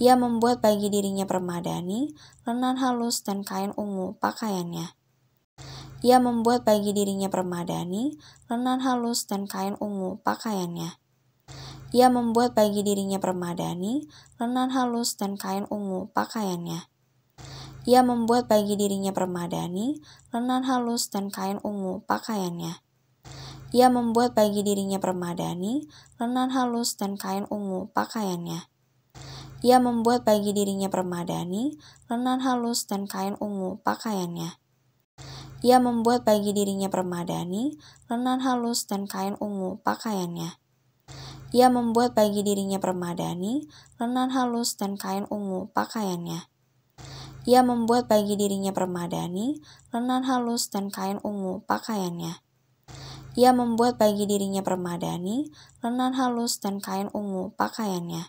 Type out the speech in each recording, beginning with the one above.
Ia membuat bagi dirinya permadani, lenan halus, dan kain ungu pakaiannya. Ia membuat bagi dirinya permadani, lenan halus, dan kain ungu pakaiannya. Ia membuat bagi dirinya permadani, lenan halus, dan kain ungu pakaiannya. Ia membuat bagi dirinya permadani, lenan halus, dan kain ungu pakaiannya. Ia membuat bagi dirinya permadani, lenan halus, dan kain ungu pakaiannya. Ia membuat bagi dirinya permadani, lenan halus, dan kain ungu pakaiannya. Ia membuat bagi dirinya permadani, lenan halus, dan kain ungu pakaiannya. Ia membuat bagi dirinya permadani, lenan halus, dan kain ungu pakaiannya. Ia membuat bagi dirinya permadani, lenan halus, dan kain ungu pakaiannya. Ia membuat bagi dirinya permadani, lenan halus, dan kain ungu pakaiannya.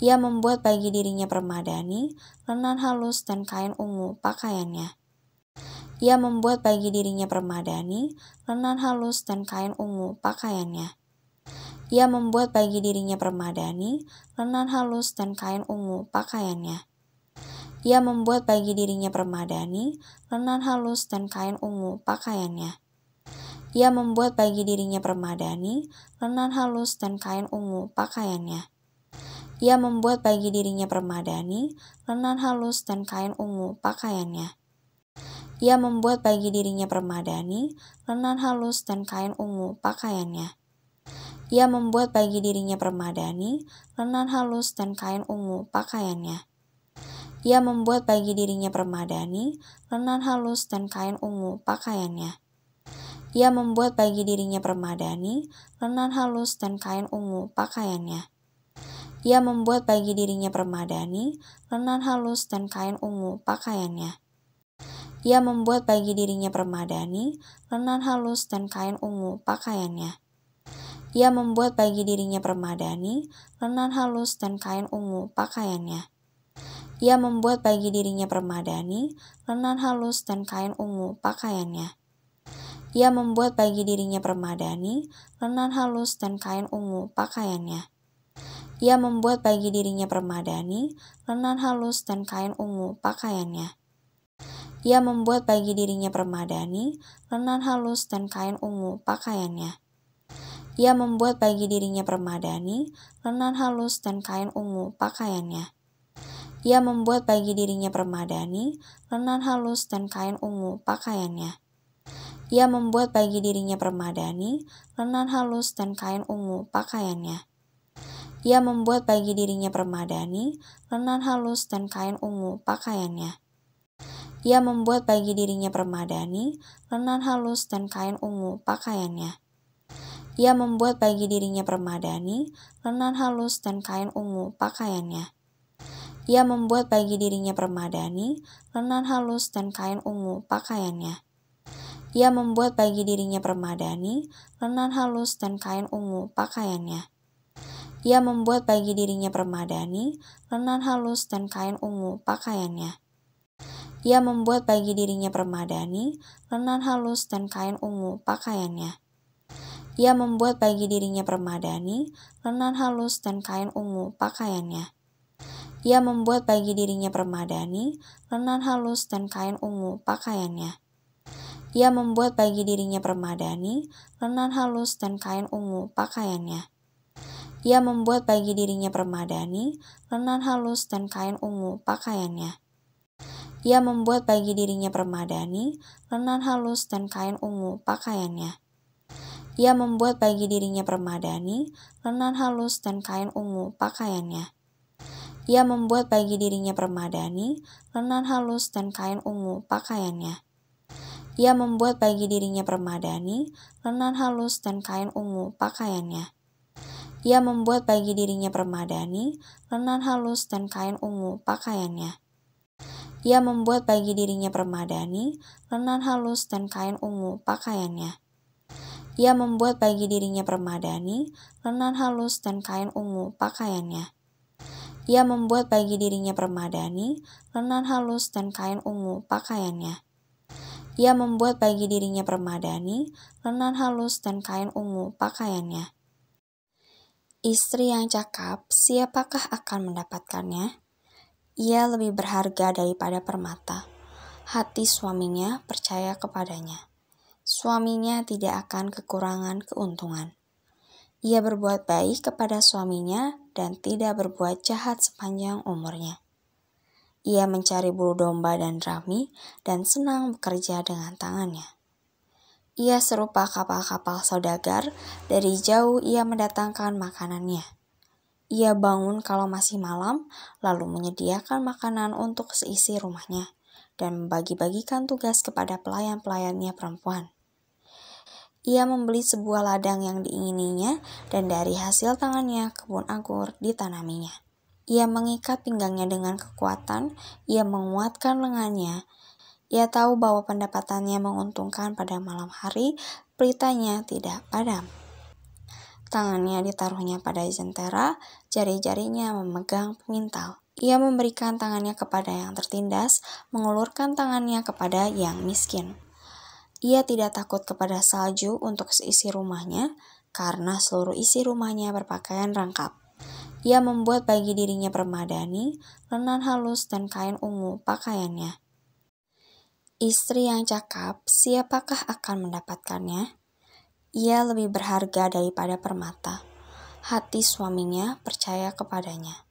Ia membuat bagi dirinya permadani, lenan halus, dan kain ungu pakaiannya. Ia membuat bagi dirinya permadani, lenan halus, dan kain ungu pakaiannya. Ia membuat bagi dirinya permadani, lenan halus, dan kain ungu pakaiannya. Ia membuat bagi dirinya permadani, lenan halus, dan kain ungu pakaiannya. Ia membuat bagi dirinya permadani, lenan halus, dan kain ungu pakaiannya. Ia membuat bagi dirinya permadani, lenan halus, dan kain ungu pakaiannya. Ia membuat bagi dirinya permadani, lenan halus, dan kain ungu pakaiannya. Ia membuat bagi dirinya permadani, lenan halus, dan kain ungu pakaiannya. Ia membuat bagi dirinya permadani, lenan halus, dan kain ungu pakaiannya. Ia membuat bagi dirinya permadani, lenan halus, dan kain ungu pakaiannya. Ia membuat bagi dirinya permadani, lenan halus, dan kain ungu pakaiannya. Ia membuat bagi dirinya permadani, lenan halus, dan kain ungu pakaiannya. Ia membuat bagi dirinya permadani, lenan halus, dan kain ungu pakaiannya. Ia membuat bagi dirinya permadani, lenan halus, dan kain ungu pakaiannya. Ia membuat bagi dirinya permadani, lenan halus, dan kain ungu pakaiannya. Ia membuat bagi dirinya permadani, lenan halus, dan kain ungu pakaiannya. Ia membuat bagi dirinya permadani, lenan halus, dan kain ungu pakaiannya. Ia membuat bagi dirinya permadani, lenan halus, dan kain ungu pakaiannya. Ia membuat bagi dirinya permadani, lenan halus, dan kain ungu pakaiannya. Ia membuat bagi dirinya permadani, lenan halus, dan kain ungu pakaiannya. Ia membuat bagi dirinya permadani, lenan halus, dan kain ungu pakaiannya. Ia membuat bagi dirinya permadani, lenan halus, dan kain ungu pakaiannya. Ia membuat bagi dirinya permadani, lenan halus, dan kain ungu pakaiannya. Ia membuat bagi dirinya permadani, lenan halus, dan kain ungu pakaiannya. Ia membuat bagi dirinya permadani, lenan halus, dan kain ungu pakaiannya. Ia membuat bagi dirinya permadani, lenan halus, dan kain ungu pakaiannya. Ia membuat bagi dirinya permadani, lenan halus, dan kain ungu pakaiannya. Ia membuat bagi dirinya permadani, lenan halus, dan kain ungu pakaiannya. Ia membuat bagi dirinya permadani, lenan halus, dan kain ungu pakaiannya. Ia membuat bagi dirinya permadani, lenan halus, dan kain ungu pakaiannya. Ia membuat bagi dirinya permadani, lenan halus, dan kain ungu pakaiannya. Ia membuat bagi dirinya permadani, lenan halus, dan kain ungu pakaiannya. Ia membuat bagi dirinya permadani, lenan halus, dan kain ungu pakaiannya. Ia membuat bagi dirinya permadani, lenan halus, dan kain ungu pakaiannya. Ia membuat bagi dirinya permadani, lenan halus, dan kain ungu pakaiannya. Ia membuat bagi dirinya permadani, lenan halus, dan kain ungu pakaiannya. Ia membuat bagi dirinya permadani, lenan halus, dan kain ungu pakaiannya. Ia membuat bagi dirinya permadani, lenan halus, dan kain ungu pakaiannya. Ia membuat bagi dirinya permadani, lenan halus, dan kain ungu pakaiannya. Ia membuat bagi dirinya permadani, lenan halus, dan kain ungu pakaiannya. Istri yang cakap, siapakah akan mendapatkannya? Ia lebih berharga daripada permata. Hati suaminya percaya kepadanya. Suaminya tidak akan kekurangan keuntungan. Ia berbuat baik kepada suaminya dan tidak berbuat jahat sepanjang umurnya. Ia mencari bulu domba dan rami dan senang bekerja dengan tangannya. Ia serupa kapal-kapal saudagar, dari jauh ia mendatangkan makanannya. Ia bangun kalau masih malam, lalu menyediakan makanan untuk seisi rumahnya, dan membagi-bagikan tugas kepada pelayan-pelayannya perempuan. Ia membeli sebuah ladang yang diingininya, dan dari hasil tangannya kebun anggur ditanaminya. Ia mengikat pinggangnya dengan kekuatan, ia menguatkan lengannya. Ia tahu bahwa pendapatannya menguntungkan pada malam hari, pelitanya tidak padam. Tangannya ditaruhnya pada jentera, jari-jarinya memegang pemintal. Ia memberikan tangannya kepada yang tertindas, mengulurkan tangannya kepada yang miskin. Ia tidak takut kepada salju untuk seisi rumahnya, karena seluruh isi rumahnya berpakaian rangkap. Ia membuat bagi dirinya permadani, lenan halus dan kain ungu pakaiannya. Istri yang cakap, siapakah akan mendapatkannya? Ia lebih berharga daripada permata. Hati suaminya percaya kepadanya.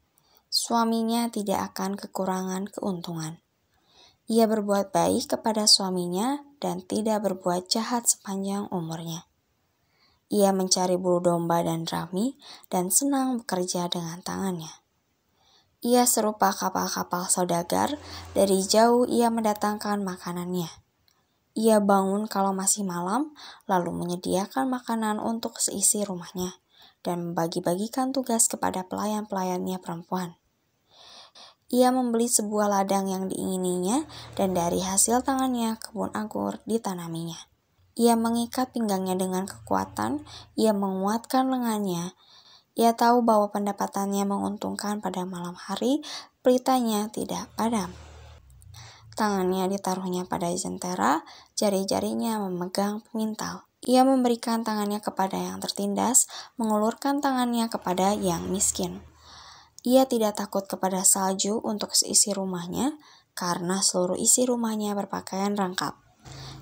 Suaminya tidak akan kekurangan keuntungan. Ia berbuat baik kepada suaminya dan tidak berbuat jahat sepanjang umurnya. Ia mencari bulu domba dan rami dan senang bekerja dengan tangannya. Ia serupa kapal-kapal saudagar, dari jauh ia mendatangkan makanannya. Ia bangun kalau masih malam, lalu menyediakan makanan untuk seisi rumahnya, dan membagi-bagikan tugas kepada pelayan-pelayannya perempuan. Ia membeli sebuah ladang yang diingininya, dan dari hasil tangannya kebun anggur ditanaminya. Ia mengikat pinggangnya dengan kekuatan, ia menguatkan lengannya. Ia tahu bahwa pendapatannya menguntungkan pada malam hari, pelitanya tidak padam. Tangannya ditaruhnya pada jentera, jari-jarinya memegang pemintal. Ia memberikan tangannya kepada yang tertindas, mengulurkan tangannya kepada yang miskin. Ia tidak takut kepada salju untuk seisi rumahnya, karena seluruh isi rumahnya berpakaian rangkap.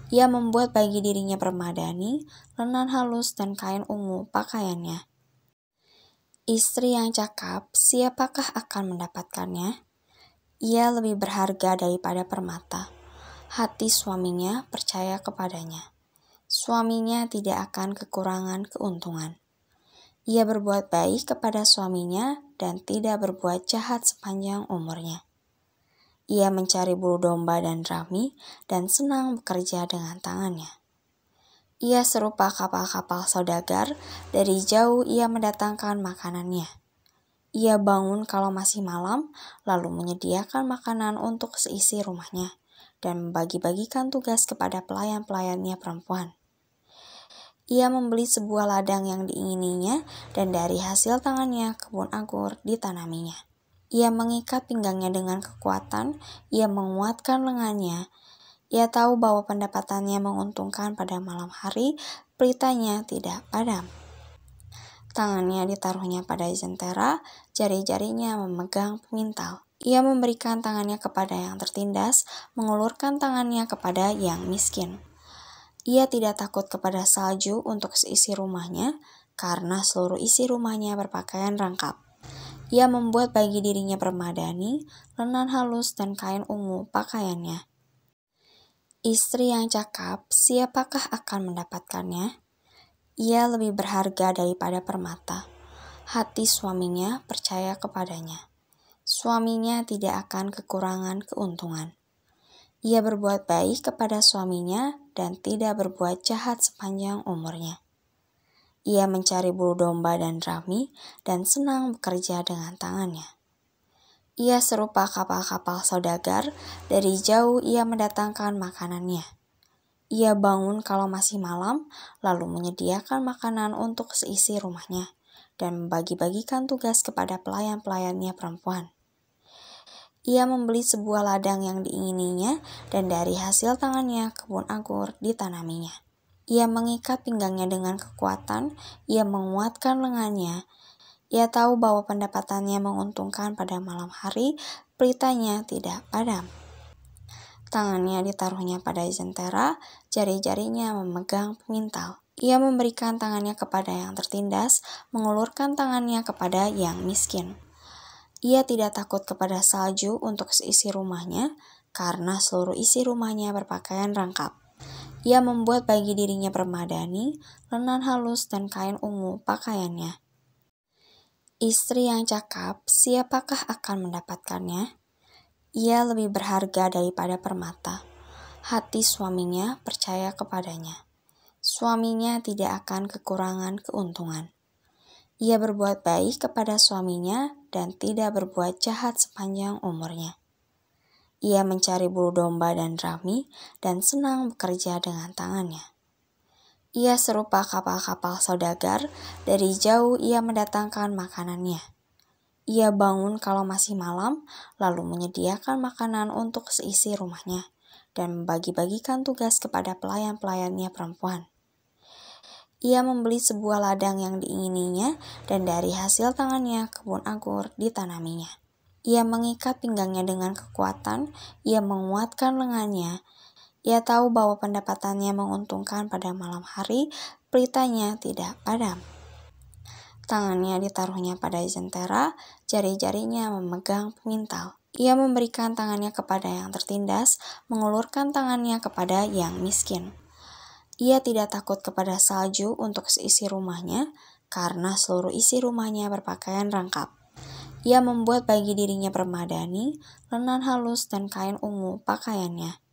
Ia membuat bagi dirinya permadani, lenan halus dan kain ungu pakaiannya. Istri yang cakap, siapakah akan mendapatkannya? Ia lebih berharga daripada permata. Hati suaminya percaya kepadanya. Suaminya tidak akan kekurangan keuntungan. Ia berbuat baik kepada suaminya dan tidak berbuat jahat sepanjang umurnya. Ia mencari bulu domba dan rami dan senang bekerja dengan tangannya. Ia serupa kapal-kapal saudagar, dari jauh ia mendatangkan makanannya. Ia bangun kalau masih malam, lalu menyediakan makanan untuk seisi rumahnya, dan membagi-bagikan tugas kepada pelayan-pelayannya perempuan. Ia membeli sebuah ladang yang diingininya, dan dari hasil tangannya kebun anggur ditanaminya. Ia mengikat pinggangnya dengan kekuatan, ia menguatkan lengannya. Ia tahu bahwa pendapatannya menguntungkan pada malam hari, pelitanya tidak padam. Tangannya ditaruhnya pada jentera, jari-jarinya memegang pemintal. Ia memberikan tangannya kepada yang tertindas, mengulurkan tangannya kepada yang miskin. Ia tidak takut kepada salju untuk seisi rumahnya, karena seluruh isi rumahnya berpakaian rangkap. Ia membuat bagi dirinya permadani, lenan halus dan kain ungu pakaiannya. Istri yang cakap, siapakah akan mendapatkannya? Ia lebih berharga daripada permata. Hati suaminya percaya kepadanya. Suaminya tidak akan kekurangan keuntungan. Ia berbuat baik kepada suaminya dan tidak berbuat jahat sepanjang umurnya. Ia mencari bulu domba dan rami dan senang bekerja dengan tangannya. Ia serupa kapal-kapal saudagar, dari jauh ia mendatangkan makanannya. Ia bangun kalau masih malam, lalu menyediakan makanan untuk seisi rumahnya, dan membagi-bagikan tugas kepada pelayan-pelayannya perempuan. Ia membeli sebuah ladang yang diingininya, dan dari hasil tangannya kebun anggur ditanaminya. Ia mengikat pinggangnya dengan kekuatan, ia menguatkan lengannya. Ia tahu bahwa pendapatannya menguntungkan pada malam hari, pelitanya tidak padam. Tangannya ditaruhnya pada jentera, jari-jarinya memegang pemintal. Ia memberikan tangannya kepada yang tertindas, mengulurkan tangannya kepada yang miskin. Ia tidak takut kepada salju untuk seisi rumahnya, karena seluruh isi rumahnya berpakaian rangkap. Ia membuat bagi dirinya permadani, lenan halus dan kain ungu pakaiannya. Istri yang cakap, siapakah akan mendapatkannya? Ia lebih berharga daripada permata. Hati suaminya percaya kepadanya. Suaminya tidak akan kekurangan keuntungan. Ia berbuat baik kepada suaminya dan tidak berbuat jahat sepanjang umurnya. Ia mencari bulu domba dan rami dan senang bekerja dengan tangannya. Ia serupa kapal-kapal saudagar, dari jauh ia mendatangkan makanannya. Ia bangun kalau masih malam, lalu menyediakan makanan untuk seisi rumahnya, dan membagi-bagikan tugas kepada pelayan-pelayannya perempuan. Ia membeli sebuah ladang yang diingininya, dan dari hasil tangannya kebun anggur ditanaminya. Ia mengikat pinggangnya dengan kekuatan, ia menguatkan lengannya. Ia tahu bahwa pendapatannya menguntungkan pada malam hari, pelitanya tidak padam. Tangannya ditaruhnya pada jentera, jari-jarinya memegang pemintal. Ia memberikan tangannya kepada yang tertindas, mengulurkan tangannya kepada yang miskin. Ia tidak takut kepada salju untuk seisi rumahnya, karena seluruh isi rumahnya berpakaian rangkap. Ia membuat bagi dirinya permadani, lenan halus dan kain ungu pakaiannya.